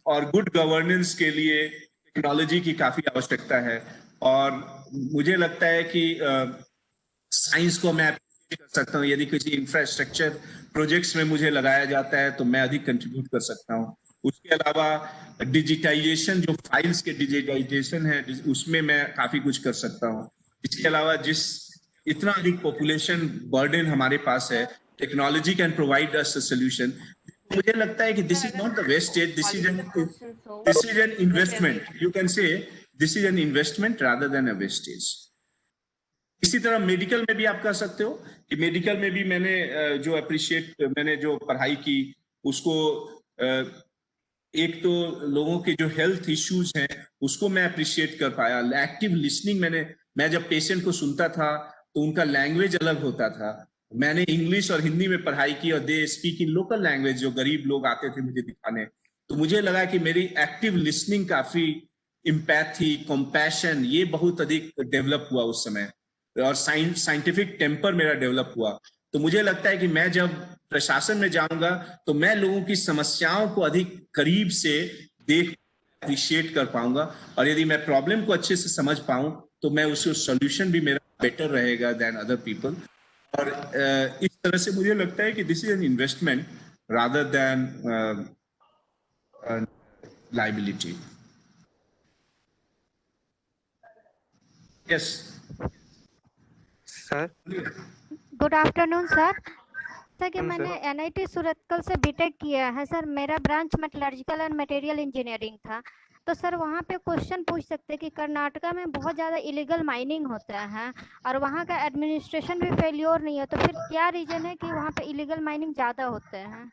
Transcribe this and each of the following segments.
और good governance के लिए टेक्नोलॉजी की काफी आवश्यकता है। और मुझे लगता है कि साइंस को मैं कर सकता हूँ। यदि किसी इंफ्रास्ट्रक्चर प्रोजेक्ट्स में मुझे लगाया जाता है तो मैं अधिक कंट्रीब्यूट कर सकता हूँ। उसके अलावा डिजिटाइजेशन, जो फाइल्स के डिजिटाइजेशन है, उसमें मैं काफी कुछ कर सकता हूँ। इसके अलावा जिस इतना अधिक पॉपुलेशन बर्डन हमारे पास है, technology can provide us a solution. मुझे लगता है कि this is not the wastage, this is an investment. You can say this is an investment rather than a wastage. इसी तरह मेडिकल में भी आप कह सकते हो कि मेडिकल में भी मैंने जो पढ़ाई की उसको, एक तो लोगों के जो हेल्थ इश्यूज हैं उसको मैं अप्रिशिएट कर पाया। एक्टिव लिसनिंग, मैं जब पेशेंट को सुनता था तो उनका लैंग्वेज अलग होता था। मैंने इंग्लिश और हिंदी में पढ़ाई की और they speak in local language, जो गरीब लोग आते थे मुझे दिखाने। तो मुझे लगा कि मेरी एक्टिव लिसनिंग काफी, एम्पैथी, कंपैशन, ये बहुत अधिक डेवलप हुआ उस समय, और साइंटिफिक टेम्पर मेरा डेवलप हुआ। तो मुझे लगता है कि मैं जब प्रशासन में जाऊंगा तो मैं लोगों की समस्याओं को अधिक करीब से देख अप्रिशिएट कर पाऊंगा, और यदि मैं प्रॉब्लम को अच्छे से समझ पाऊं तो मैं उसका सॉल्यूशन भी मेरा बेटर रहेगा देन अदर पीपल। और इस तरह से मुझे लगता है कि this is an investment rather than liability. Yes sir. Good afternoon sir. जैसा कि मैंने NIT सूरतकल से बीटेक किया है सर, मेरा branch metallurgical and material engineering था। तो सर वहाँ पे क्वेश्चन पूछ सकते हैं कि कर्नाटका में बहुत ज़्यादा इलीगल माइनिंग होता है और वहाँ का एडमिनिस्ट्रेशन भी फेल्योर नहीं है, तो फिर क्या रीजन है कि वहाँ पे इलीगल माइनिंग ज़्यादा होते हैं?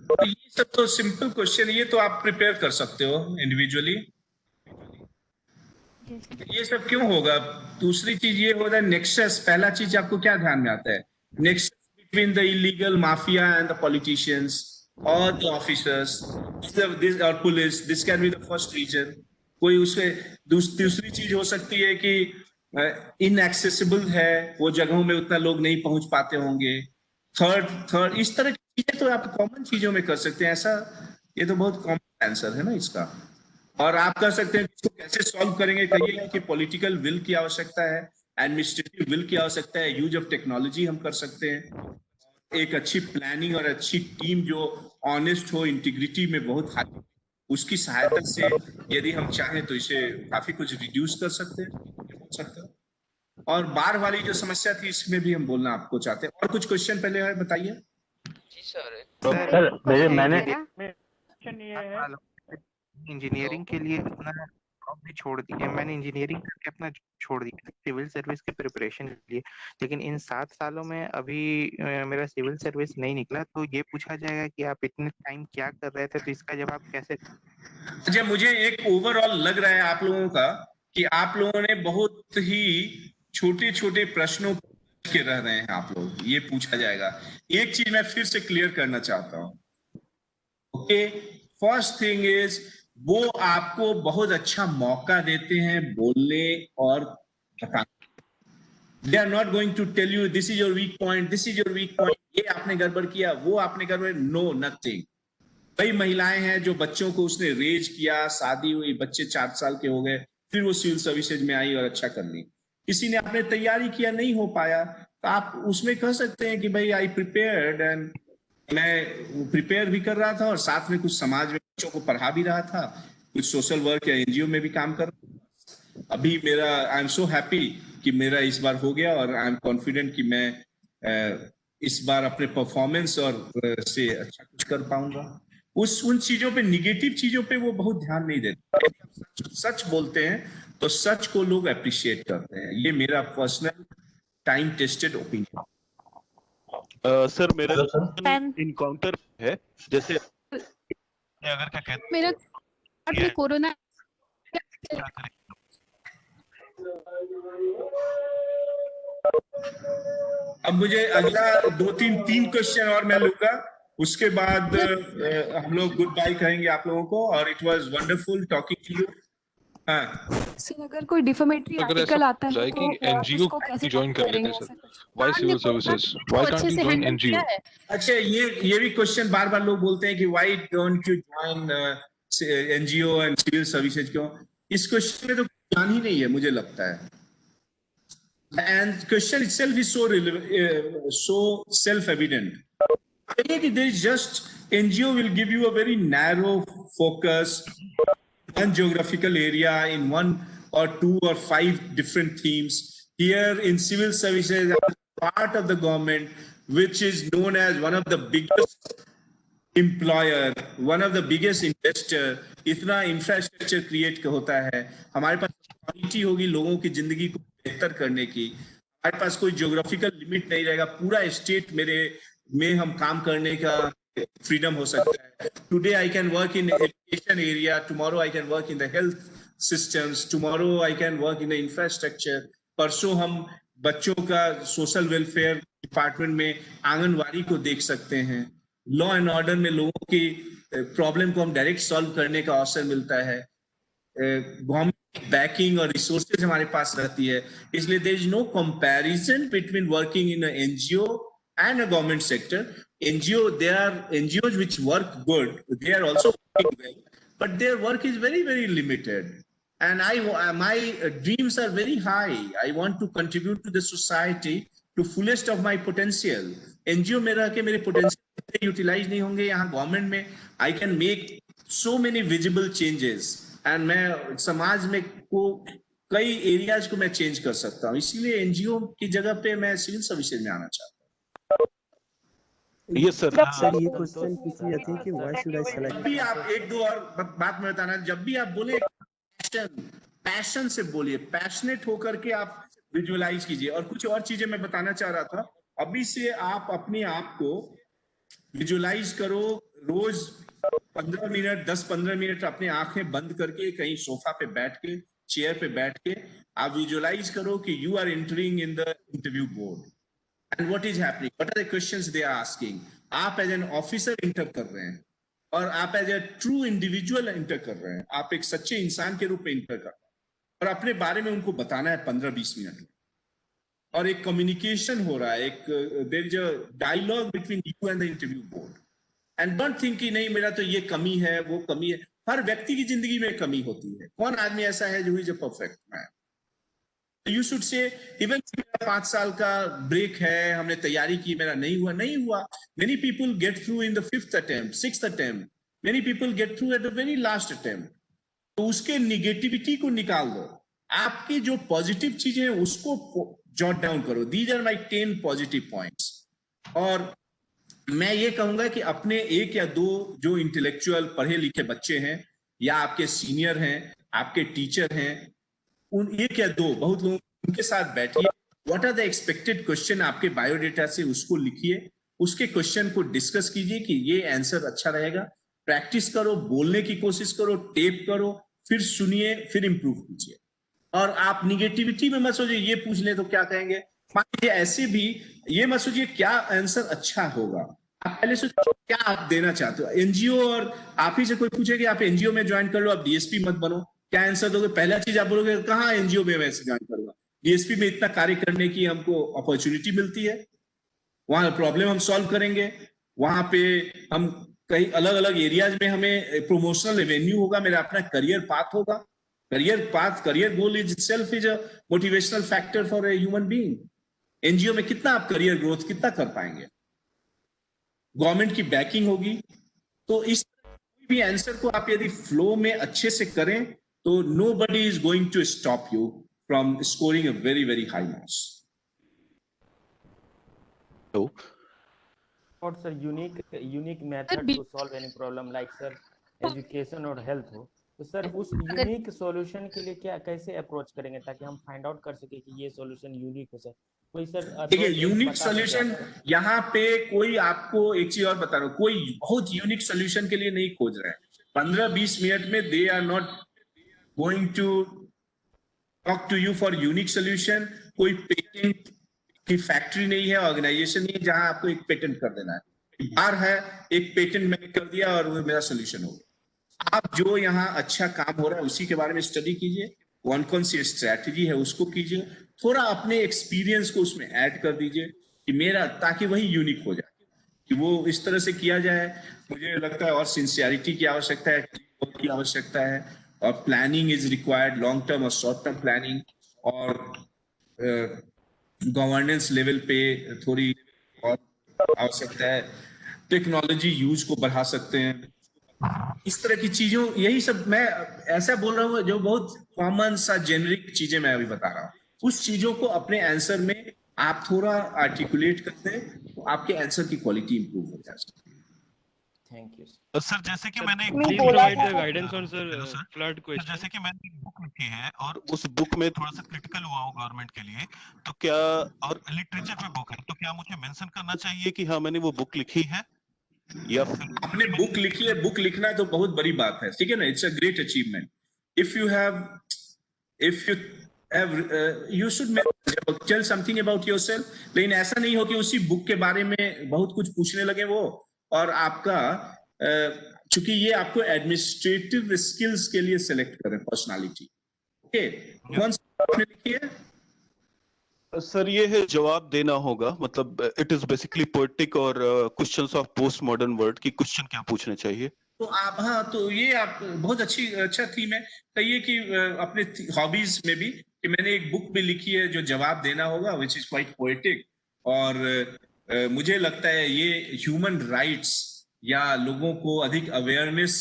तो ये सब तो सिंपल क्वेश्चन, ये तो आप प्रिपेयर कर सकते हो इंडिविजुअली। ये सब क्यों होगा? दूसरी चीज ये होता है नेक्सस। पहला चीज आपको क्या ध्यान में आता है? Nexus between the illegal mafia and the politicians और द ऑफिसर्स और police. This can be the first reason. कोई उससे दूसरी चीज हो सकती है कि इनएक्सेसिबल है, वो जगहों में उतना लोग नहीं पहुंच पाते होंगे। थर्ड इस तरह की चीजें तो आप कॉमन चीजों में कर सकते हैं। ऐसा, ये तो बहुत कॉमन आंसर है ना इसका। और आप कर सकते हैं इसको कैसे सॉल्व करेंगे, कहिए कि पॉलिटिकल विल की आवश्यकता है, एडमिनिस्ट्रेटिव विल की आवश्यकता है, यूज ऑफ टेक्नोलॉजी हम कर सकते हैं, एक अच्छी प्लानिंग और अच्छी टीम जो ऑनेस्ट हो, इंटीग्रिटी में बहुत हाई, उसकी सहायता से यदि हम चाहें तो इसे काफी कुछ रिड्यूस कर सकते हैं। और बाढ़ वाली जो समस्या थी इसमें भी हम बोलना आपको चाहते हैं। और कुछ क्वेश्चन पहले है, बताइए। जी सर। सर मैंने इंजीनियरिंग के लिए अपना जॉब भी छोड़ दी है। मैंने इंजीनियरिंग करके अपना छोड़ दिया सिविल सर्विस की प्रिपरेशन के लिए, लेकिन इन 7 सालों में अभी मेरा सिविल सर्विस नहीं निकला। तो ये पूछा जाएगा कि आप इतने टाइम क्या कर रहे थे, तो इसका जवाब कैसे? अच्छा, मुझे एक ओवरऑल लग रहा है आप लोगों का कि आप लोगों ने बहुत ही छोटे छोटे प्रश्नों के रह रहे हैं आप लोग, ये पूछा जाएगा। एक चीज मैं फिर से क्लियर करना चाहता हूं। ओके, फर्स्ट थिंग इज, वो आपको बहुत अच्छा मौका देते हैं बोलने और बताने। They are not going to tell you this is your weak point, this is your weak point, ये आपने गड़बड़ किया, वो आपने गड़बड़, नो, नथिंग। कई महिलाएं हैं जो बच्चों को उसने रेज किया, शादी हुई, बच्चे 4 साल के हो गए, फिर वो सिविल सर्विसेज में आई और अच्छा कर ली। किसी ने आपने तैयारी किया, नहीं हो पाया, तो आप उसमें कह सकते हैं कि भाई आई प्रिपेयर्ड, एंड मैं प्रिपेयर भी कर रहा था और साथ में कुछ समाज में बच्चों को पढ़ा भी रहा था, कुछ सोशल वर्क या NGO में भी काम कर रहा था। अभी मेरा, आई एम सो हैप्पी कि मेरा इस बार हो गया, और आई एम कॉन्फिडेंट कि मैं इस बार अपने परफॉर्मेंस और से अच्छा कुछ कर पाऊंगा। उन चीजों पे, निगेटिव चीजों पे वो बहुत ध्यान नहीं देते। सच बोलते हैं तो सच को लोग अप्रिशिएट करते हैं। ये मेरा personal time tested opinion. Sir मेरा इनकाउंटर है, जैसे अगर क्या कहते मेरा कोरोना, अब मुझे अगला 2-3 क्वेश्चन और मैं लूंगा, उसके बाद हम लोग गुड बाय कहेंगे आप लोगों को। और it was wonderful talking to you. हाँ सर अगर कोई डिफेमेटरी अगर ऐसा आर्टिकल आता है जाए तो कि आप एनजीओ उसको कैसे ज्वाइन कर लेते करेंगे हैं ऐसा सर, कुछ? Why civil services, why can't you join NGO? अच्छा, ये भी क्वेश्चन बार बार लोग बोलते हैं कि why don't you join NGO and civil services, क्यों? इस क्वेश्चन में तो जान ही नहीं है मुझे लगता है, and question itself is so self evident. There is just NGO will give you a very narrow focus, one geographical area in 1 or 2 or 5 different themes. Here in civil services, part of the government, which is known as one of the biggest employer, one of the biggest investor, इतना infrastructure create होता है, हमारे पास quality होगी लोगों की जिंदगी को बेहतर करने की, हमारे पास कोई ज्योग्राफिकल लिमिट नहीं रहेगा, पूरा स्टेट मेरे में हम काम करने का फ्रीडम हो सकता है. Today I can work in education area, tomorrow I can work in the health systems, tomorrow I can work in the infrastructure, परसों हम बच्चों का सोशल वेलफेयर डिपार्टमेंट में आंगनवाड़ी को देख सकते हैं, लॉ एंड ऑर्डर में लोगों की प्रॉब्लम को हम डायरेक्ट सॉल्व करने का अवसर मिलता है, गवर्नमेंट बैकिंग और रिसोर्सेज हमारे पास रहती है, इसलिए there is no comparison between working in NGO and a government sector. There are NGOs which work good, they are also working well, but their work is very, very limited. And my dreams are very high. I want to contribute to the society to fullest of my potential. NGO में रह के मेरे potential utilize नहीं होंगे, यहाँ government में I can make so many visible changes. And मैं समाज में को कई areas को मैं change कर सकता हूँ, इसीलिए NGO की जगह पे मैं civil services में आना चाहता हूँ. Yes sir. सर ये क्वेश्चन किसी थी कि व्हाई शुड आई सेलेक्ट. जब भी आप एक दो और बात में बताना, जब भी आप बोले पैशन से बोलिए, पैशनेट होकर के आप विजुअलाइज कीजिए. और कुछ और चीजें मैं बताना चाह रहा था, अभी से आप अपने आप को विजुअलाइज करो, रोज 15 मिनट 10-15 मिनट अपने आंखें बंद करके कहीं सोफा पे बैठ के, चेयर पे बैठ के आप विजुअलाइज करो कि you are entering in the interview board and what is happening, what are the questions they are asking. आप एज एन ऑफिसर इंटर कर रहे हैं और आप as a true individual enter कर रहे हैं, आप एक सच्चे इंसान के रूप में इंटर कर रहे हैं और अपने बारे में उनको बताना है 15-20 मिनट में, और एक कम्युनिकेशन हो रहा है, एक there is a dialogue between you and the interview board. And don't think कि नहीं मेरा तो ये कमी है वो कमी है, हर व्यक्ति की जिंदगी में कमी होती है, कौन आदमी ऐसा है जो is a perfect man. You should say, even मेरा 5 साल का ब्रेक है, हमने तैयारी की, मेरा नहीं हुआ. Many people get through in the 5th attempt, 6th attempt. Many people get through at the very last attempt. तो उसके निगेटिविटी को निकाल दो, आपकी जो पॉजिटिव चीजें हैं उसको जॉट डाउन करो. These are my 10 positive points. और मैं ये कहूंगा कि अपने एक या दो जो इंटेलेक्चुअल पढ़े लिखे बच्चे हैं या आपके सीनियर हैं, आपके टीचर हैं, उन एक या दो बहुत लोग उनके साथ बैठिए, what are the expected question आपके बायोडेटा से, उसको लिखिए, उसके क्वेश्चन को डिस्कस कीजिए कि ये आंसर अच्छा रहेगा, प्रैक्टिस करो, बोलने की कोशिश करो, टेप करो, फिर सुनिए, फिर इंप्रूव कीजिए. और आप निगेटिविटी में मत सोचिए ये पूछ ले तो क्या कहेंगे, मान लीजिए ऐसे भी ये मत सोचिए क्या आंसर अच्छा होगा, आप पहले सोचिए क्या आप देना चाहते हो. एनजीओ और आप ही से कोई पूछे कि आप एनजीओ में ज्वाइन कर लो, आप डीएसपी मत बनो, क्या आंसर दोगे? पहला चीज आप बोलोगे कहाँ एनजीओ में मैं ज्वाइन करूंगा, डीएसपी में इतना कार्य करने की हमको अपॉर्चुनिटी मिलती है, वहां प्रॉब्लम हम सॉल्व करेंगे, वहां पे हम कई अलग अलग एरियाज में हमें प्रोमोशनल रेवेन्यू होगा, मेरा अपना करियर पाथ होगा. Career goal is itself is a motivational factor for a human being. NGO में कितना आप करियर ग्रोथ कितना कर पाएंगे, गवर्नमेंट की बैकिंग होगी. तो इस भी आंसर को आप यदि फ्लो में अच्छे से करें तो nobody is going to stop you from scoring a very, very high marks. Hello. Or sir, unique method to solve any problem like sir education or health हो, तो सर उस यूनिक सॉल्यूशन के लिए क्या कैसे अप्रोच करेंगे ताकि हम फाइंड आउट कर सके कि ये सॉल्यूशन यूनिक हो सर. कोई सर देखिए यूनिक सॉल्यूशन यहाँ पे कोई आपको एक चीज और बता रहा हूँ, कोई बहुत यूनिक सॉल्यूशन के लिए नहीं खोज रहे हैं. 15-20 मिनट में they are not going to talk to you for unique solution. कोई पेटेंट की फैक्ट्री नहीं है, ऑर्गेनाइजेशन नहीं है जहां आपको एक पेटेंट कर देना है. बार है एक पेटेंट मैंने कर दिया और वो मेरा सोल्यूशन हो गया. आप जो यहाँ अच्छा काम हो रहा है उसी के बारे में स्टडी कीजिए, कौन कौन सी स्ट्रैटेजी है उसको कीजिए, थोड़ा अपने एक्सपीरियंस को उसमें ऐड कर दीजिए कि मेरा, ताकि वही यूनिक हो जाए, कि वो इस तरह से किया जाए। मुझे लगता है और सिंसियरिटी की आवश्यकता है, की आवश्यकता है, और planning is required, long term और शॉर्ट टर्म प्लानिंग, और गवर्नेंस लेवल पे थोड़ी और आवश्यकता है। टेक्नोलॉजी यूज को बढ़ा सकते हैं, इस तरह की चीजों, यही सब मैं ऐसा बोल रहा हूँ जो बहुत कॉमन सा जेनरिक चीजें मैं अभी बता रहा हूँ। उस चीजों को अपने आंसर में आप थोड़ा आर्टिकुलेट करते हैं तो आपके आंसर की क्वालिटी इंप्रूव हो जाती है। थैंक यू सर, जैसे कि मैंने एक Please बुक provide लिखी the है, guidance on sir hello sir, flood question. जैसे कि मैंने एक बुक लिखी है और उस बुक में थोड़ा सा क्रिटिकल हुआ हूँ गवर्नमेंट के लिए, तो क्या, और लिटरेचर पे बुक है, तो क्या मुझे मेंशन करना चाहिए कि हाँ मैंने वो बुक लिखी है, या फिर आपने बुक लिखी है? बुक लिखना तो बहुत बड़ी बात है, ठीक है ना, it's a great achievement. If you you should tell something about yourself, लेकिन ऐसा नहीं हो कि उसी बुक के बारे में बहुत कुछ पूछने लगे वो, और आपका चूंकि ये आपको एडमिनिस्ट्रेटिव स्किल्स के लिए सिलेक्ट करें पर्सनालिटी, ओके, कौन सी आपने लिखी है? सर ये है जवाब देना होगा, मतलब इट इज बेसिकली पोएटिक और questions of post modern world की क्वेश्चन क्या पूछने चाहिए। तो आप, हाँ, तो ये आप बहुत अच्छा थीम है। कहिए कि अपने हॉबीज में भी कि मैंने एक बुक भी लिखी है जो जवाब देना होगा, विच इज क्वाइट पोएटिक, और मुझे लगता है ये ह्यूमन राइट्स या लोगों को अधिक अवेयरनेस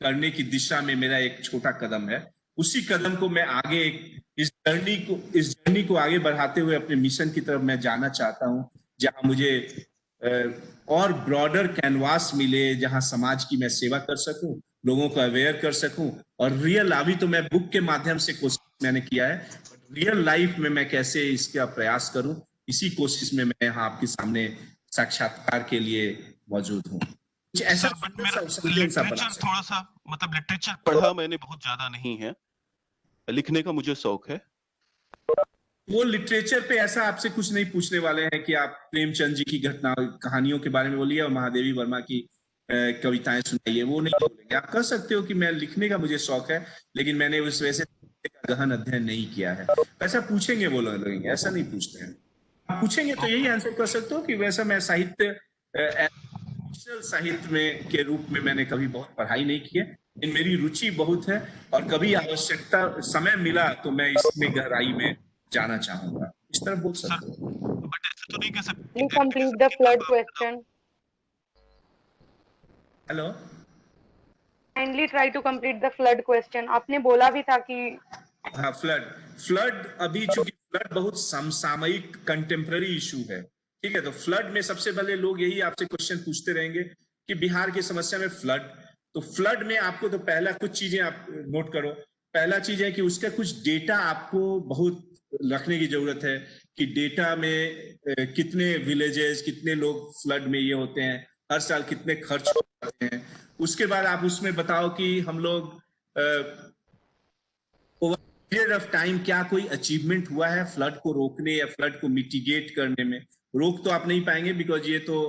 करने की दिशा में मेरा एक छोटा कदम है। उसी कदम को मैं आगे इस जर्नी को आगे बढ़ाते हुए अपने मिशन की तरफ मैं जाना चाहता हूं, जहां मुझे और ब्रॉडर कैनवास मिले, जहां समाज की मैं सेवा कर सकूं, लोगों को अवेयर कर सकूं, और रियल, अभी तो मैं बुक के माध्यम से कोशिश मैंने किया है, रियल लाइफ में मैं कैसे इसका प्रयास करूं, इसी कोशिश में मैं यहाँ आपके सामने साक्षात्कार के लिए मौजूद हूँ। कुछ ऐसा बट मेरा लिटरेचर थोड़ा सा, मतलब लिटरेचर पढ़ा मैंने बहुत ज्यादा नहीं है, लिखने का मुझे शौक है। वो लिटरेचर पे ऐसा आपसे कुछ नहीं पूछने वाले हैं कि आप प्रेमचंद जी की घटना कहानियों के बारे में बोलिए और महादेवी वर्मा की कविताएं सुनाइए, वो नहीं बोलेंगे। आप कह सकते हो कि मैं लिखने का मुझे शौक है, लेकिन मैंने उस वजह से गहन अध्ययन नहीं किया है, ऐसा पूछेंगे वो लोग, ऐसा नहीं पूछते हैं। आप पूछेंगे तो यही आंसर कर सकते हो कि वैसा मैं साहित्य में के रूप में मैंने कभी बहुत पढ़ाई नहीं की है, लेकिन मेरी रुचि बहुत है, और कभी आवश्यकता समय मिला तो मैं इसमें गहराई में जाना चाहूंगा, इस तरह बोल सकते हो। बट ऐसे तो नहीं कह सकते। Please complete the flood question. Hello, Kindly try to complete the flood question. आपने बोला भी था कि हाँ, फ्लड अभी चूंकि फ्लड बहुत समसामयिक कंटेम्पररी इशू है, ठीक है, तो फ्लड में सबसे पहले लोग यही आपसे क्वेश्चन पूछते रहेंगे कि बिहार की समस्या में फ्लड, तो फ्लड में आपको तो पहला कुछ चीजें आप नोट करो। पहला चीज है कि उसका कुछ डेटा आपको बहुत रखने की जरूरत है, कि डेटा में कितने विलेजेस, कितने लोग फ्लड में ये होते हैं, हर साल कितने खर्च होते हैं। उसके बाद आप उसमें बताओ कि हम लोग ओवर पीरियड ऑफ टाइम क्या कोई अचीवमेंट हुआ है फ्लड को रोकने या फ्लड को मिटिगेट करने में। रोक तो आप नहीं पाएंगे, बिकॉज ये तो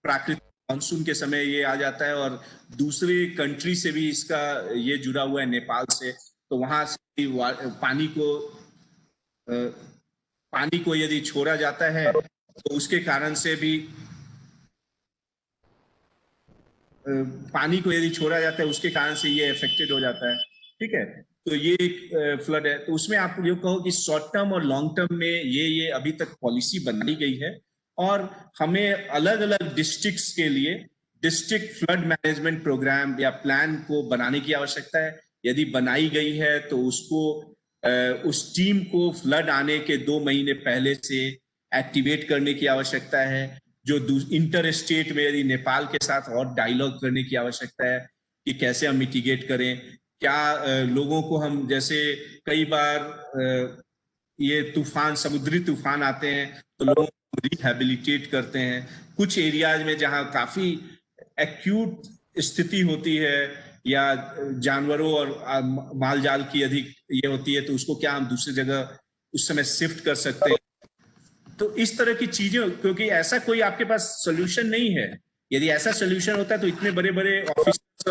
प्राकृतिक मानसून के समय ये आ जाता है, और दूसरे कंट्री से भी इसका ये जुड़ा हुआ है, नेपाल से, तो वहां से पानी को यदि छोड़ा जाता है तो उसके कारण से भी उसके कारण से ये अफेक्टेड हो जाता है, ठीक है। तो ये एक फ्लड है, तो उसमें आप ये कहो कि शॉर्ट टर्म और लॉन्ग टर्म में ये अभी तक पॉलिसी बनाई गई है, और हमें अलग अलग डिस्ट्रिक्ट्स के लिए डिस्ट्रिक्ट फ्लड मैनेजमेंट प्रोग्राम या प्लान को बनाने की आवश्यकता है। यदि बनाई गई है तो उसको उस टीम को फ्लड आने के 2 महीने पहले से एक्टिवेट करने की आवश्यकता है। जो इंटर स्टेट में यदि नेपाल के साथ और डायलॉग करने की आवश्यकता है कि कैसे हम मिटिगेट करें, क्या लोगों को हम, जैसे कई बार ये समुद्री तूफान आते हैं तो लोगों को रिहैबिलिटेट करते हैं। कुछ एरियाज में जहां काफी एक्यूट स्थिति होती है या जानवरों और माल जाल की अधिक ये होती है, तो उसको क्या हम दूसरी जगह उस समय शिफ्ट कर सकते हैं। तो इस तरह की चीजें, क्योंकि ऐसा कोई आपके पास सोल्यूशन नहीं है। यदि ऐसा सोल्यूशन होता है तो इतने बड़े बड़े ऑफिसर्स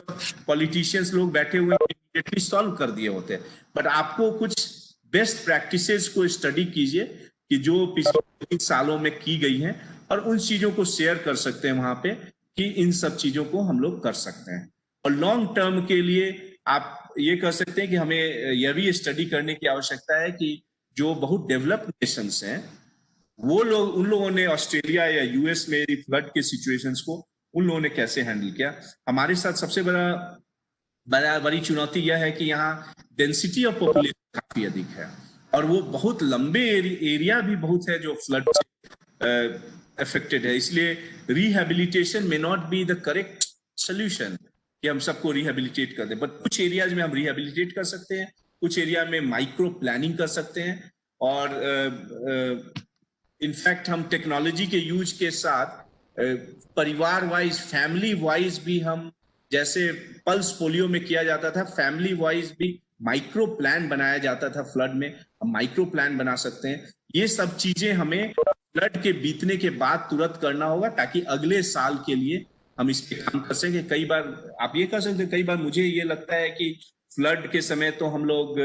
पॉलिटिशियंस लोग बैठे हुए इमीडिएटली सॉल्व कर दिए होते हैं, बट आपको कुछ बेस्ट प्रैक्टिसेस को स्टडी कीजिए कि जो पिछले 3 सालों में की गई हैं, और उन चीजों को शेयर कर सकते हैं वहां पे कि इन सब चीजों को हम लोग कर सकते हैं। और लॉन्ग टर्म के लिए आप ये कर सकते हैं कि हमें यह भी स्टडी करने की आवश्यकता है कि जो बहुत डेवलप्ड नेशंस हैं वो लोग, उन लोगों ने ऑस्ट्रेलिया या यूएस में फ्लड के सिचुएशंस को उन लोगों ने कैसे हैंडल किया। हमारे साथ सबसे बड़ी चुनौती यह है कि यहाँ डेंसिटी ऑफ पॉपुलेशन काफी अधिक है, और वो बहुत लंबे एरिया भी बहुत है जो फ्लड से अफेक्टेड है। इसलिए rehabilitation may not be the correct solution कि हम सबको रिहेबिलिटेट कर दें, बट कुछ एरियाज में हम रिहेबिलिटेट कर सकते हैं, कुछ एरिया में माइक्रो प्लानिंग कर सकते हैं, और इनफैक्ट हम टेक्नोलॉजी के यूज के साथ परिवार वाइज, फैमिली वाइज भी, हम जैसे पल्स पोलियो में किया जाता था, फैमिली वाइज भी माइक्रो प्लान बनाया जाता था फ्लड में, हम माइक्रो प्लान बना सकते हैं। ये सब चीजें हमें फ्लड के बीतने के बाद तुरंत करना होगा, ताकि अगले साल के लिए हम इस पे काम कर सकें। कई बार आप ये कर सकते हैं, कई बार मुझे ये लगता है कि फ्लड के समय तो हम लोग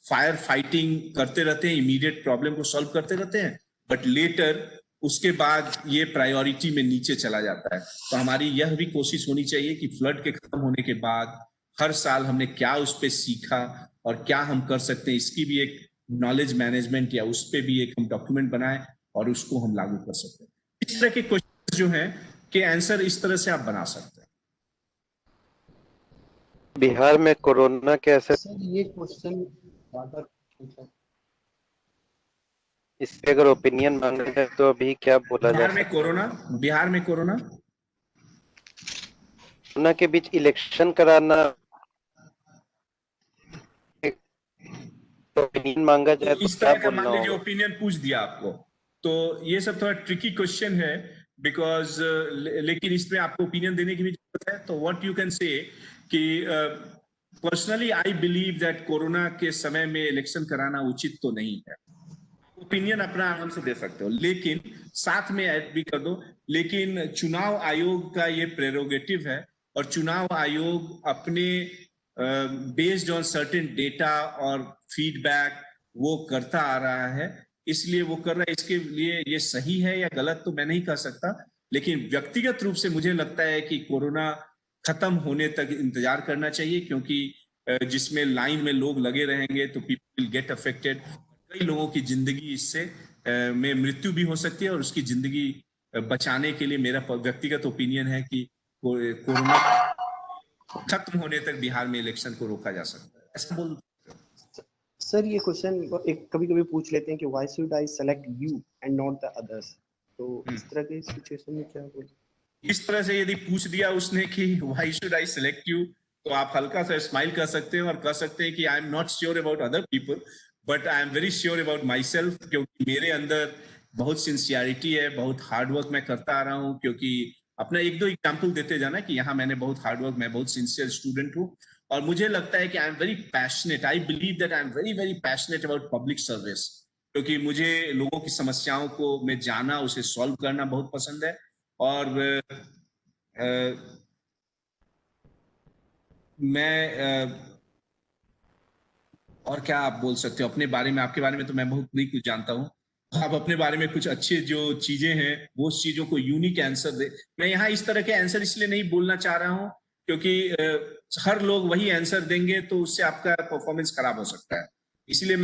फायर फाइटिंग करते रहते हैं, इमीडिएट प्रॉब्लम को सॉल्व करते रहते हैं, बट लेटर उसके बाद ये प्रायोरिटी में नीचे चला जाता है। तो हमारी यह भी कोशिश होनी चाहिए कि फ्लड के खत्म होने के बाद हर साल हमने क्या उस पे सीखा और क्या हम कर सकते हैं, इसकी भी एक नॉलेज मैनेजमेंट या उस पे भी एक हम डॉक्यूमेंट बनाएं और उसको हम लागू कर सकते हैं। इस तरह के क्वेश्चन जो हैं के आंसर इस तरह से आप बना सकते हैं। बिहार में कोरोना के असर, सर ये क्वेश्चन बार-बार पूछा, इस पे अगर ओपिनियन मांगे जाए तो अभी क्या बोला जाए? बिहार में कोरोना के बीच इलेक्शन कराना, ओपिनियन मांगा जाए तो इस क्या तरह का बोलना मान लीजिए होगा? ओपिनियन पूछ दिया आपको, तो ये सब थोड़ा ट्रिकी क्वेश्चन है, बिकॉज लेकिन इसमें आपको ओपिनियन देने की भी जरूरत है। तो व्हाट यू कैन से कि personally I believe that corona के समय में इलेक्शन कराना उचित तो नहीं है। ओपिनियन अपना आराम से दे सकते हो, लेकिन साथ में ऐड भी कर दो, लेकिन चुनाव आयोग का ये प्रेरोगेटिव है, और चुनाव आयोग अपने बेस्ड ऑन सर्टेन डेटा और फीडबैक वो करता आ रहा है, इसलिए वो कर रहा है। इसके लिए ये सही है या गलत तो मैं नहीं कह सकता, लेकिन व्यक्तिगत रूप से मुझे लगता है कि कोरोना खत्म होने तक इंतजार करना चाहिए, क्योंकि जिसमें लाइन में लोग लगे रहेंगे तो पीपल विल गेट अफेक्टेड। कई लोगों की जिंदगी इससे में मृत्यु भी हो सकती है, और उसकी जिंदगी बचाने के लिए मेरा व्यक्तिगत ओपिनियन है कि कोरोना खत्म होने तक बिहार में इलेक्शन को रोका जा सकता है, ऐसा बोल। सर ये क्वेश्चन एक कभी-कभी पूछ लेते हैं कि why should I select you and not the others, तो इस तरह के सिचुएशन में क्या बोल? इस तरह से यदि पूछ दिया उसने कि why should I select you, तो आप हल्का सा स्माइल कर सकते हैं और कह सकते हैं कि I am not sure about other people, but I am very sure about my self, क्योंकि मेरे अंदर बहुत सिंसियरिटी है, बहुत हार्ड वर्क मैं करता आ रहा हूँ। क्योंकि अपना 1-2 एग्जाम्पल देते जाना कि यहाँ मैंने बहुत हार्ड वर्क, मैं बहुत सिंसियर स्टूडेंट हूँ, और मुझे लगता है कि I am very passionate, I believe that I am very very passionate about public service, क्योंकि मुझे लोगों की समस्याओं को मैं जाना, उसे सॉल्व करना बहुत पसंद है। और मैं और क्या आप बोल सकते हो अपने बारे में? आपके बारे में तो मैं बहुत नहीं कुछ जानता हूँ, आप अपने बारे में कुछ अच्छे जो चीजें हैं वो चीजों को यूनिक आंसर दे। मैं यहाँ इस तरह के आंसर इसलिए नहीं बोलना चाह रहा हूँ क्योंकि हर लोग वही आंसर देंगे तो उससे आपका परफॉर्मेंस खराब हो सकता है, इसीलिए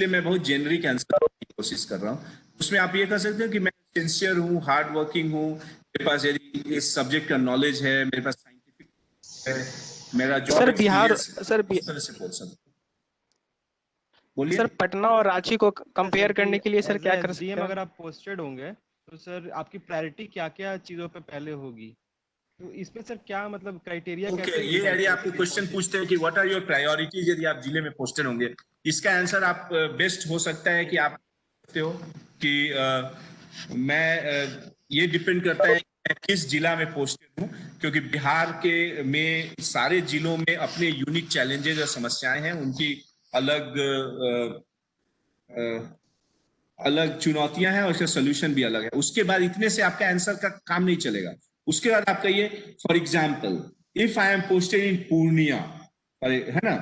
मैं बहुत जेनरिक आंसर की कोशिश कर रहा हूँ। उसमें आप ये कह सकते हो कि मैं सिंसियर हूँ, हार्ड वर्किंग हूँ, मेरे पास यदि इस सब्जेक्ट का नॉलेज है, मेरे पास साइंटिफिक है, मेरा जॉब सर बिहार बोलिए। सर पटना और रांची को कंपेयर करने के लिए सर क्या कर सकते हैं? अगर आप पोस्टेड होंगे तो सर आपकी प्रायोरिटी क्या क्या चीजों पे पहले होगी, तो इसमें सर क्या मतलब क्राइटेरिया कैसे? ये यदि आपको क्वेश्चन पूछते हैं कि व्हाट आर योर प्रायोरिटीज यदि आप जिले में पोस्टेड होंगे, इसका आंसर आप बेस्ट हो सकता है कि आप कहते हो कि मैं ये डिपेंड करता है कि किस जिला में पोस्टेड हूँ, क्योंकि बिहार के में सारे जिलों में अपने यूनिक चैलेंजेस और समस्याएं हैं, उनकी अलग चुनौतियां हैं और उसका सोल्यूशन भी अलग है। उसके बाद इतने से आपका आंसर का काम नहीं चलेगा, उसके बाद आप कहिए for example if I am posted in Purnia, है ना,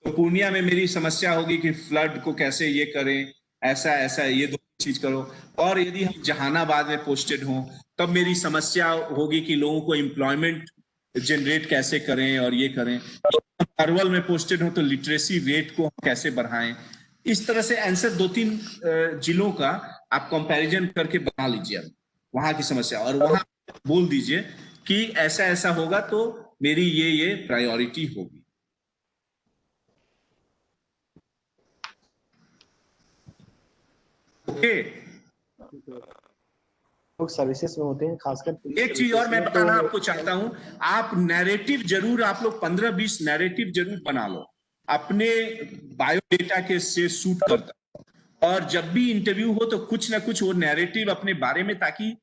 तो पूर्णिया में मेरी समस्या होगी कि फ्लड को कैसे ये करें, ऐसा ऐसा ये दो चीज करो। और यदि हम जहानाबाद में पोस्टेड हों तब मेरी समस्या होगी कि लोगों को एम्प्लॉयमेंट जनरेट कैसे करें और ये करें। अरवल में पोस्टेड हो तो लिटरेसी रेट को कैसे बढ़ाएं। इस तरह से आंसर 2-3 जिलों का आप कंपैरिजन करके बना लीजिए वहां की समस्या, और वहां बोल दीजिए कि ऐसा ऐसा होगा तो मेरी ये प्रायोरिटी होगी। ओके, लोग सर्विसेज में होते हैं, खासकर एक चीज और मैं बताना आपको चाहता हूं, आप नैरेटिव जरूर, आप लोग 15-20 नैरेटिव जरूर बना लो, अपने बायोडेटा के से सूट करता। और जब भी इंटरव्यू हो तो कुछ ना कुछ वो नैरेटिव अपने बारे में, ताकि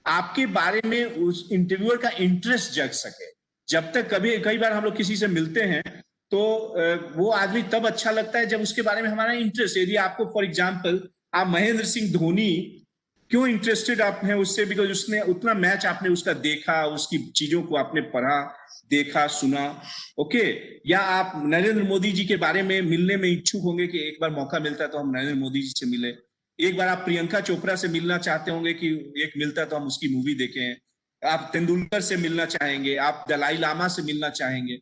आपके बारे में उस इंटरव्यूअर का इंटरेस्ट जग सके। जब तक कई बार हम लोग किसी से मिलते हैं तो वो आदमी तब अच्छा लगता है जब उसके बारे में हमारा इंटरेस्ट। यदि आपको फॉर एग्जाम्पल आप महेंद्र सिंह धोनी क्यों इंटरेस्टेड आप हैं उससे, बिकॉज उसने उतना मैच आपने उसका देखा, उसकी चीजों को आपने पढ़ा, देखा, सुना। ओके, या आप नरेंद्र मोदी जी के बारे में मिलने में इच्छुक होंगे कि एक बार मौका मिलता है तो हम नरेंद्र मोदी जी से मिले। एक बार आप प्रियंका चोपड़ा से मिलना चाहते होंगे कि एक मिलता है तो हम उसकी मूवी देखें। आप तेंदुलकर से मिलना चाहेंगे, आप दलाई लामा से मिलना चाहेंगे,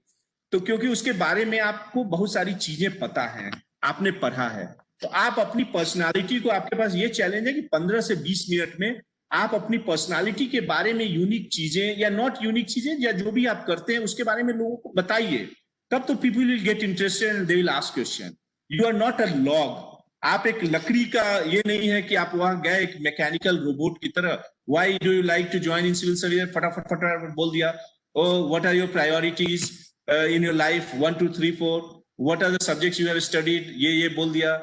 तो क्योंकि उसके बारे में आपको बहुत सारी चीजें पता है, आपने पढ़ा है। तो आप अपनी पर्सनालिटी को, आपके पास ये चैलेंज है कि 15 से 20 मिनट में आप अपनी पर्सनालिटी के बारे में यूनिक चीजें या नॉट यूनिक चीजें या जो भी आप करते हैं उसके बारे में लोगों को बताइए। तब तो people will get interested and they will ask question. You are not a log, आप एक लकड़ी का ये नहीं है कि आप वहां गए एक मैकेनिकल रोबोट की तरह। Why do you like to join in civil service, फटाफट फटाफट बोल दिया। Oh what are your priorities in your life, 1 2 3 4, what are the subjects you have studied, ये बोल दिया।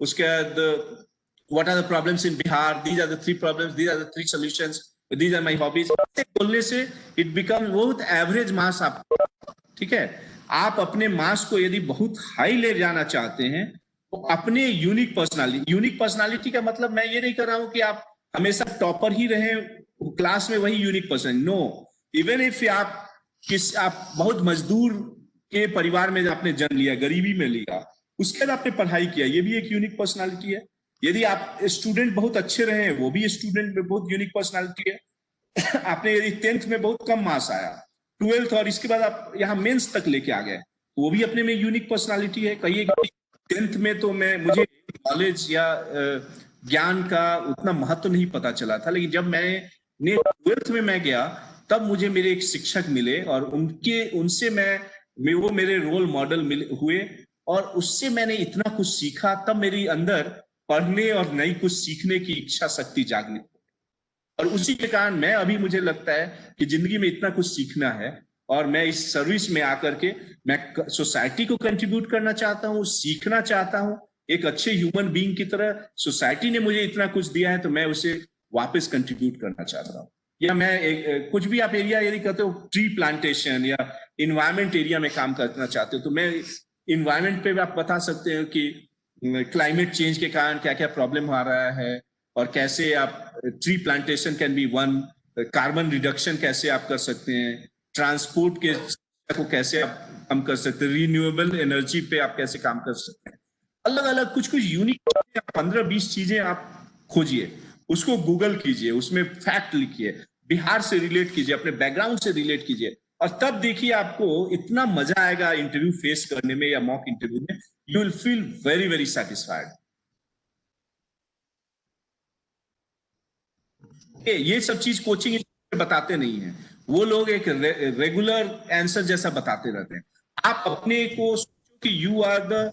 उसके बाद what are the problems in Bihar, these are the 3 problems, these are the 3 solutions, these are my hobbies। बोलने से it becomes बहुत average mass आप, ठीक है। आप अपने मास को यदि बहुत हाई ले जाना चाहते हैं तो अपने यूनिक पर्सनालिटी का मतलब मैं ये नहीं कर रहा हूं कि आप हमेशा टॉपर ही रहे क्लास में, वही unique person. No, even if आप बहुत मजदूर के परिवार में आपने जन्म लिया, गरीबी में लिया, उसके बाद आपने पढ़ाई किया, ये भी एक यूनिक पर्सनालिटी है। यदि आप स्टूडेंट बहुत अच्छे रहे, वो भी स्टूडेंट में बहुत यूनिक पर्सनालिटी है। आपने यदि 10th में बहुत कम मार्क्स आया, 12th और इसके बाद आप यहाँ मेंस तक लेके आ गए, वो भी अपने में यूनिक पर्सनालिटी है। कहिए 10th में तो मुझे नॉलेज या ज्ञान का उतना महत्व नहीं पता चला था, लेकिन जब मैंने 12th में मैं गया तब मुझे मेरे एक शिक्षक मिले और उनसे वो मेरे रोल मॉडल हुए और उससे मैंने इतना कुछ सीखा। तब मेरी अंदर पढ़ने और नई कुछ सीखने की इच्छा शक्ति जागने, और उसी के कारण मैं अभी, मुझे लगता है कि जिंदगी में इतना कुछ सीखना है और मैं इस सर्विस में आकर के मैं सोसाइटी को कंट्रीब्यूट करना चाहता हूँ, सीखना चाहता हूँ एक अच्छे ह्यूमन बीइंग की तरह। सोसाइटी ने मुझे इतना कुछ दिया है तो मैं उसे वापस कंट्रीब्यूट करना चाहता हूँ। या मैं कुछ भी आप एरिया यदि कहते हो, ट्री प्लांटेशन या इन्वायरमेंट एरिया में काम करना चाहते हो, तो मैं इन्वायरमेंट पे भी आप बता सकते हो कि क्लाइमेट चेंज के कारण क्या क्या प्रॉब्लम आ रहा है और कैसे आप tree plantation can be one, carbon reduction कैसे आप कर सकते हैं, ट्रांसपोर्ट के को कैसे आप काम कर सकते हैं, रिन्यूएबल एनर्जी पे आप कैसे काम कर सकते हैं। अलग अलग कुछ यूनिक 15-20 चीजें आप खोजिए, उसको गूगल कीजिए, उसमें फैक्ट लिखिए, बिहार से रिलेट कीजिए, अपने बैकग्राउंड से रिलेट कीजिए, और तब देखिए आपको इतना मजा आएगा इंटरव्यू फेस करने में या मॉक इंटरव्यू में। You will feel very very satisfied. ये सब चीज कोचिंग बताते नहीं है, वो लोग एक रेगुलर आंसर जैसा बताते रहते हैं। आप अपने को सोचो कि यू आर द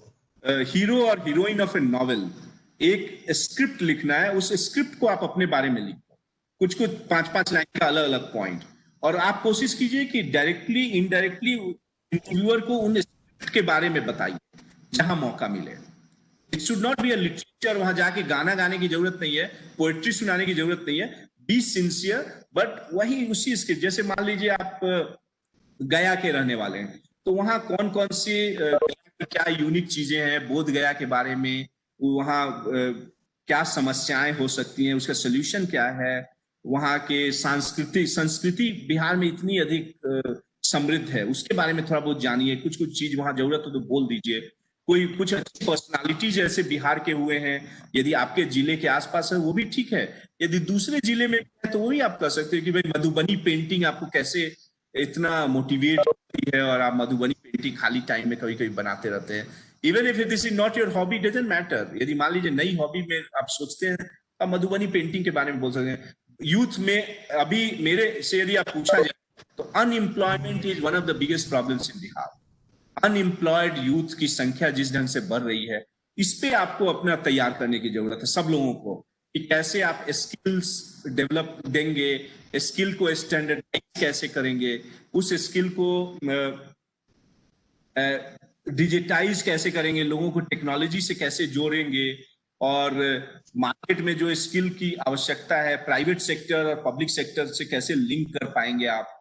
हीरो और हीरोइन ऑफ ए नॉवेल। एक स्क्रिप्ट लिखना है, उस स्क्रिप्ट को आप अपने बारे में लिखो, कुछ 5-5 लाइन का अलग अलग पॉइंट, और आप कोशिश कीजिए कि डायरेक्टली इनडायरेक्टली इंटरव्यूअर को उन स्क्रिप्ट के बारे में बताइए जहां मौका मिले। It should not be a literature, वहां जाके गाना गाने की जरूरत नहीं है, पोएट्री सुनाने की जरूरत नहीं है। बी सिंसियर, बट वही उसी स्क्रिप्ट। जैसे मान लीजिए आप गया के रहने वाले हैं, तो वहां कौन कौन सी क्या यूनिक चीजें हैं बोध गया के बारे में, वहां क्या समस्याएं हो सकती हैं, उसका सोल्यूशन क्या है, वहाँ के संस्कृति बिहार में इतनी अधिक समृद्ध है, उसके बारे में थोड़ा बहुत जानिए। कुछ चीज वहां जरूरत हो तो बोल दीजिए। कोई कुछ अच्छी पर्सनालिटी जैसे बिहार के हुए हैं, यदि आपके जिले के आसपास है वो भी ठीक है। यदि दूसरे जिले में है तो वो भी आप कर सकते हो कि भाई मधुबनी पेंटिंग आपको कैसे इतना मोटिवेट करती है, और आप मधुबनी पेंटिंग खाली टाइम में कभी कभी बनाते रहते हैं। Even if this is not your hobby, doesn't matter. यदि मान लीजिए नई हॉबी में आप सोचते हैं, आप मधुबनी पेंटिंग के बारे में बोल सकते हैं। यूथ में अभी मेरे से यदि आप पूछा जाए तो unemployment is one of the biggest problems in Bihar. Unemployed youth की संख्या जिस ढंग से बढ़ रही है, इस पे आपको अपना तैयार करने की जरूरत है सब लोगों को, कि कैसे आप स्किल्स डेवलप देंगे, स्किल को स्टैंडर्डाइज कैसे करेंगे, उस स्किल को डिजिटाइज कैसे करेंगे, लोगों को टेक्नोलॉजी से कैसे जोड़ेंगे, और मार्केट में जो स्किल की आवश्यकता है प्राइवेट सेक्टर और पब्लिक सेक्टर से कैसे लिंक कर पाएंगे आप,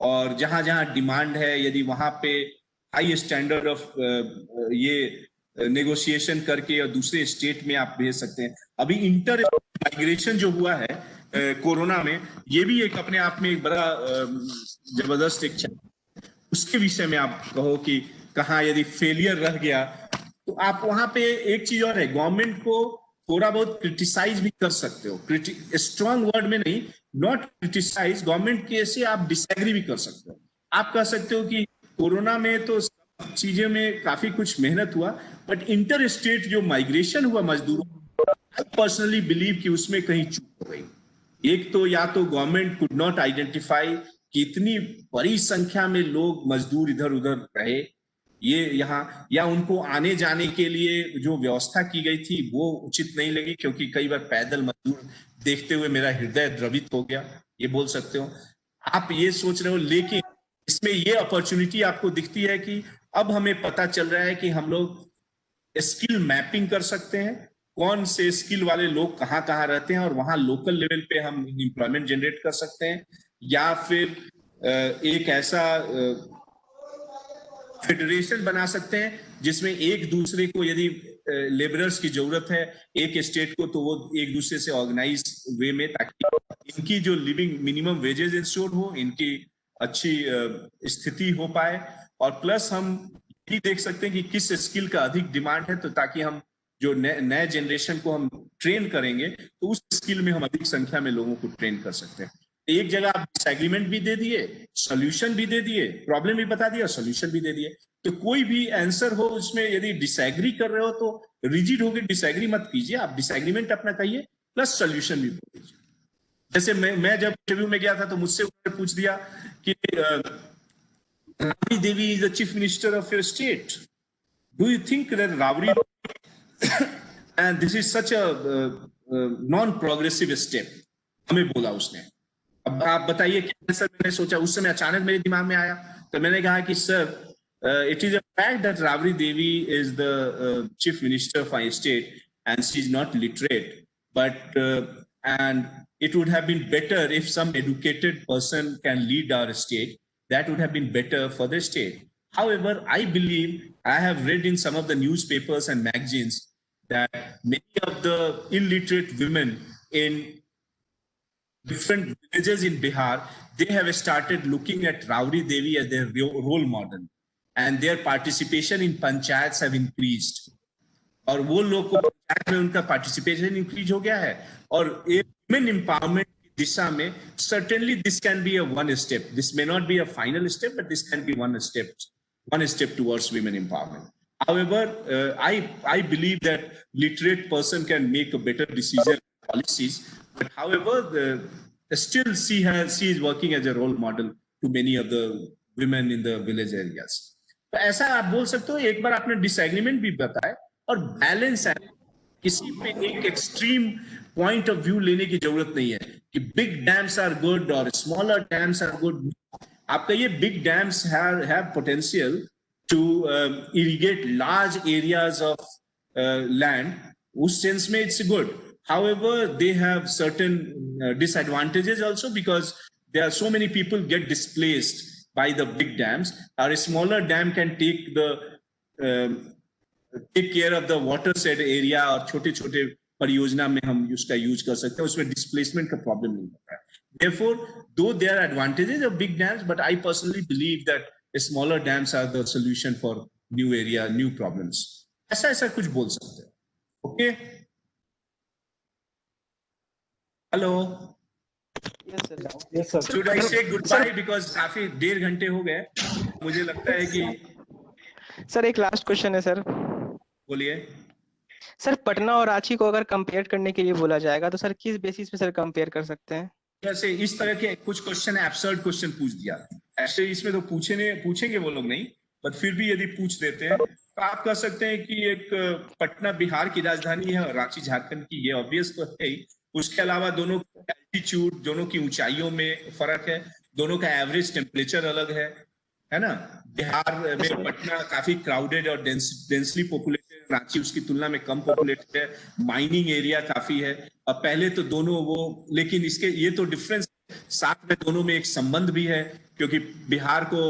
और जहां जहां डिमांड है यदि वहां पे हाई स्टैंडर्ड ऑफ ये नेगोशिएशन करके और दूसरे स्टेट में आप भेज सकते हैं। अभी इंटर माइग्रेशन जो हुआ है कोरोना में, ये भी एक अपने आप में एक बड़ा जबरदस्त एक, उसके विषय में आप कहो कि कहाँ यदि फेलियर रह गया तो आप वहां पे एक चीज और है, गवर्नमेंट को थोड़ा बहुत क्रिटिसाइज भी कर सकते हो। स्ट्रॉन्ग वर्ड में नहीं, नॉट क्रिटिसाइज, गवर्नमेंट के से आप डिसएग्री भी कर सकते हो। आप कह सकते हो कि कोरोना में तो सब चीजें में काफी कुछ मेहनत हुआ, बट इंटर स्टेट जो माइग्रेशन हुआ मजदूरों, आई पर्सनली बिलीव कि उसमें कहीं चूक हो गई। एक तो या तो गवर्नमेंट कुड नॉट आइडेंटिफाई कि इतनी बड़ी संख्या में लोग मजदूर इधर उधर रहे ये यहाँ, या उनको आने जाने के लिए जो व्यवस्था की गई थी वो उचित नहीं लगी, क्योंकि कई बार पैदल मजदूर देखते हुए मेरा हृदय द्रवित हो गया, ये बोल सकते हो आप, ये सोच रहे हो। लेकिन इसमें ये अपॉर्चुनिटी आपको दिखती है कि अब हमें पता चल रहा है कि हम लोग स्किल मैपिंग कर सकते हैं, कौन से स्किल वाले लोग कहाँ कहाँ रहते हैं, और वहां लोकल लेवल पे हम एम्प्लॉयमेंट जनरेट कर सकते हैं, या फिर एक ऐसा फेडरेशन बना सकते हैं जिसमें एक दूसरे को, यदि लेबरर्स की जरूरत है एक स्टेट को, तो वो एक दूसरे से ऑर्गेनाइज वे में, ताकि इनकी जो लिविंग मिनिमम वेजेस इंश्योर हो, इनकी अच्छी स्थिति हो पाए, और प्लस हम ये देख सकते हैं कि किस स्किल का अधिक डिमांड है, तो ताकि हम जो नए जनरेशन को हम ट्रेन करेंगे तो उस स्किल में हम अधिक संख्या में लोगों को ट्रेन कर सकते हैं। एक जगह आप डिसएग्रीमेंट भी दे दिए, सॉल्यूशन भी दे दिए, प्रॉब्लम भी बता दिया, सॉल्यूशन भी दे दिए। तो कोई भी आंसर हो उसमें यदि डिसएग्री कर रहे हो तो रिजिड होकर डिसएग्री मत कीजिए, आप डिसएग्रीमेंट अपना कहिए प्लस सॉल्यूशन भी बोल दीजिए। जैसे मैं जब इंटरव्यू में गया था तो मुझसे उन्होंने पूछ दिया कि Rabri Devi is the chief minister of your state, do you think that Rabri and this is such a non progressive step, हमें बोला उसने। अब आप बताइए क्या सर, मैंने सोचा उस समय अचानक मेरे दिमाग में आया, तो मैंने कहा कि sir it is a fact that Rabri Devi is the chief minister of my state and she is not literate, but and it would have been better if some educated person can lead our state. That would have been better for the state. However, I believe, I have read in some of the newspapers and magazines that many of the illiterate women in different villages in Bihar, they have started looking at Rauri Devi as their role model, and their participation in panchayats have increased. और वो लोग को पंचायत में उनका participation increase हो गया है, और एक वुमेन एम्पावरमेंट की दिशा में certainly this can be a one step. This may not be a final step, but this can be one step towards women empowerment. However, I believe that literate person can make a better decision policies, but however, still she is working as a role model to many of the women in the village areas. तो ऐसा आप बोल सकते हो, एक बार आपने disagreement भी बताया, और बैलेंस है, किसी पे एक एक्सट्रीम पॉइंट ऑफ व्यू लेने की जरूरत नहीं है कि बिग डैम्स आर गुड और स्मॉलर डैम्स आर गुड। आपका ये big dams have potential to irrigate large areas of land, उस सेंस में it's good. However they have certain disadvantages also, because there are so many people get displaced by the big dams, और smaller dam can take care of the watershed area, और छोटे छोटे परियोजना में हम उसका use कर सकते हैं, उसमें डिस्प्लेसमेंट का प्रॉब्लम नहीं होता है। Therefore, though there are advantages of big dams, but I personally believe that smaller dams are the solution for new area, new problems. ऐसा कुछ बोल सकते हैं। Okay, hello, Yes, sir. should I say goodbye because काफी 1.5 घंटे हो गए, मुझे लगता है कि सर एक लास्ट क्वेश्चन है सर। बोलिए सर, पटना और रांची को अगर कंपेयर करने के लिए बोला जाएगा तो सर किस बेसिस पे सर कंपेयर कर सकते हैं? जैसे इस तरह के कुछ क्वेश्चन एब्सर्ड क्वेश्चन पूछ दिया, ऐसे इसमें तो पूछेंगे वो लोग नहीं, पर फिर भी यदि पूछ देते हैं तो आप कह सकते हैं कि एक पटना बिहार की राजधानी है और रांची झारखंड की, ये ऑब्वियस तो है ही। उसके अलावा दोनों का एल्टीट्यूड, दोनों की ऊंचाइयों में फर्क है, दोनों का एवरेज टेम्परेचर अलग है ना। बिहार में पटना काफी क्राउडेड और डेंसली पॉपुलेटेड, रांची उसकी तुलना में कम पॉपुलेटेड है, माइनिंग एरिया काफी है। अब पहले तो दोनों वो, लेकिन इसके ये तो डिफरेंस, साथ में दोनों में एक संबंध भी है, क्योंकि बिहार को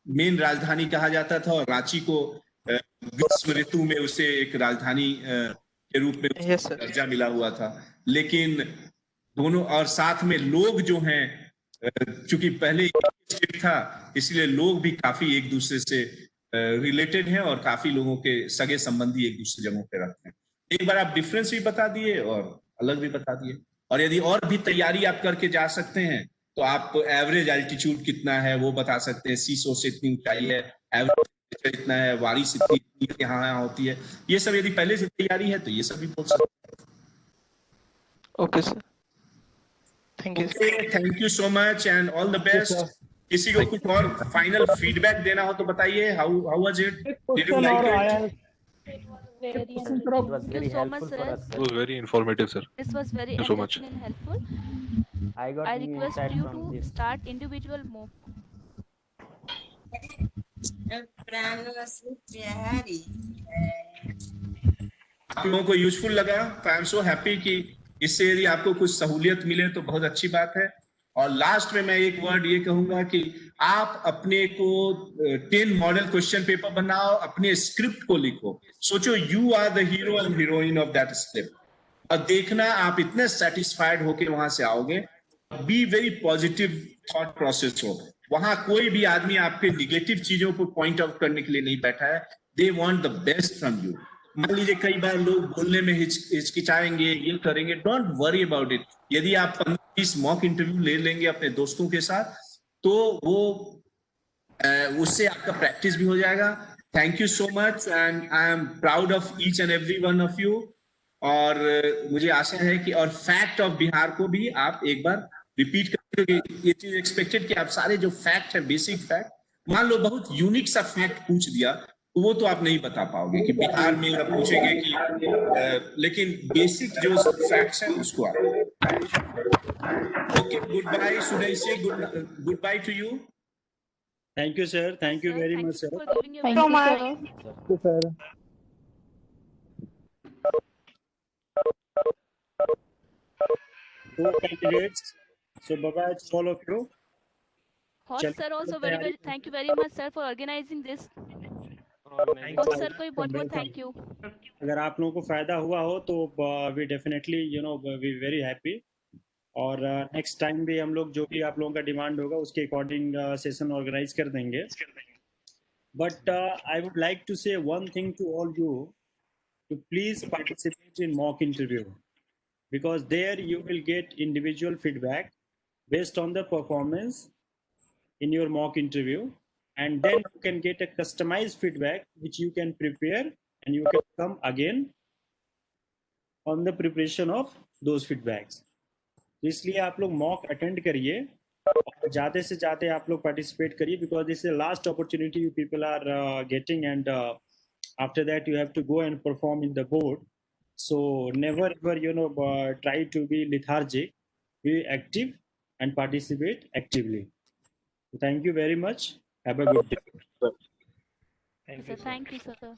मेन राजधानी कहा जाता था और रांची को ग्रीष्म ऋतु में उसे एक राजधानी के रूप में दर्जा मिला हुआ था। लेकिन दोनों, और साथ में लोग जो हैं, चूंकि पहले स्टेट था इसलिए लोग भी काफी एक दूसरे से रिलेटेड हैं और काफी लोगों के सगे संबंधी एक दूसरे जगहों पे रखते हैं। एक बार आप डिफरेंस भी बता दिए और अलग भी बता दिए, और यदि और भी तैयारी आप करके जा सकते हैं तो आप एवरेज एल्टीट्यूड कितना है वो बता सकते हैं, सीसो से इतनी ऊंचाई है, एवरेज इतना है, बारिश इतनी यहाँ होती है, ये सब यदि पहले से तैयारी है तो ये सब भी बोल सकते हैं। Okay sir, thank you so much and all the best. किसी को कुछ और फाइनल फीडबैक देना हो तो बताइए, how was it, did you like it? It was very helpful for us. It was very informative, sir. This was very Thank you so much. and helpful. I got I new request insight you from to this. start individual MOOC. आप लोगों को useful लगा तो I am so happy कि इससे यदि आपको कुछ सहूलियत मिले तो बहुत अच्छी बात है। और लास्ट में मैं एक वर्ड ये कहूंगा कि आप अपने को 10 मॉडल क्वेश्चन पेपर बनाओ, अपने स्क्रिप्ट को लिखो, सोचो you are the hero and heroine of that script, और देखना आप इतने सेटिस्फाइड होके वहां से आओगे। Be very positive thought process हो, वहां कोई भी आदमी आपके निगेटिव चीजों को पॉइंट आउट करने के लिए नहीं बैठा है, they want the best from you. मान लीजिए कई बार लोग बोलने में हिचकिचाएंगे, ये करेंगे, डोंट वरी अबाउट इट। यदि आप 15-20 मॉक इंटरव्यू ले लेंगे अपने दोस्तों के साथ तो वो उससे आपका प्रैक्टिस भी हो जाएगा। Thank you so much and I am proud of each and every one of you. और मुझे आशा है कि, और फैक्ट ऑफ बिहार को भी आप एक बार रिपीट करेंगे। ये चीज एक्सपेक्टेड कि आप सारे जो फैक्ट है, बेसिक फैक्ट, मान लो बहुत यूनिक सा फैक्ट पूछ दिया तो वो तो आप नहीं बता पाओगे कि बिहार में आप पूछेंगे कि, लेकिन बेसिक जो फैक्ट्स हैं उसको आप। Okay, goodbye, should I say goodbye to you? Thank you sir, thank you very much sir, Thank you so much. Sir. two candidates, so bye bye to all of you. Host sir also very thank you very much sir for organizing this. Host sir को बहुत thank you. अगर आप लोगों को फायदा हुआ हो तो we definitely we very happy, और नेक्स्ट टाइम भी हम लोग जो भी आप लोगों का डिमांड होगा उसके अकॉर्डिंग सेशन ऑर्गेनाइज कर देंगे। But I would like to say one thing to all you, to please participate in mock interview, because there you will get individual feedback based on the performance in your mock interview, and then you can get a customized feedback which you can prepare and you can come again on the preparation of those feedbacks. इसलिए आप लोग mock attend करिए और ज़्यादा से ज़्यादा आप लोग participate करिए, because this is the last opportunity you people are getting, and after that you have to go and perform in the board. So never ever try to be lethargic, be active and participate actively. Thank you very much, have a good day. Thank you sir.